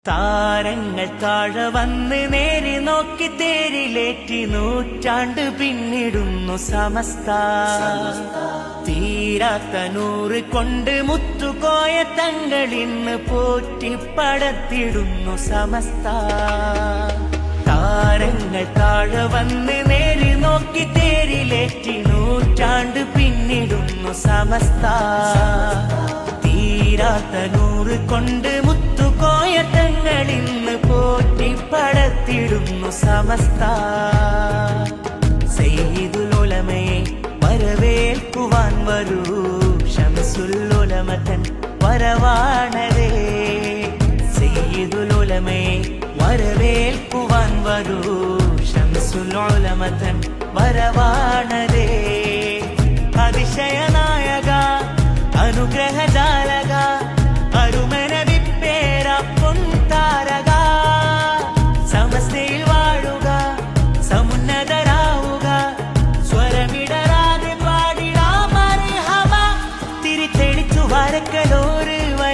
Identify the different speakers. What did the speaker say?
Speaker 1: താരങ്ങൾ താഴെ വന്ന് നേരി നോക്കി തേരിലേറ്റി നൂറ്റാണ്ട് പിന്നിടുന്നു സമസ്ത. തീരാത്ത നൂറ് കൊണ്ട് മുത്തുകോയ തങ്ങളിന്ന് പോറ്റിപ്പടത്തിടുന്നു സമസ്ത. താരങ്ങൾ താഴെ വന്ന് നേരി നോക്കി തേരിലേറ്റി നൂറ്റാണ്ട് പിന്നിടുന്നു സമസ്ത. തീരാത്ത നൂറ് കൊണ്ട് മുത്തുകോയ തങ്ങളിന്ന് പോറ്റിപ്പടത്തിടുന്നു സമസ്ത. സയ്യിദുൽ ഉലമയെ വരവേൽക്കുവാൻ വരൂ, ശംസുൽ ഉലമ തൻ വരവാണരേ. സയ്യിദുൽ ഉലമയെ വരവേൽക്കുവാൻ വരൂ, ശംസുൽ ഉലമ തൻ വരവാണരേ. അതിശയനായക അനുഗ്രഹജാല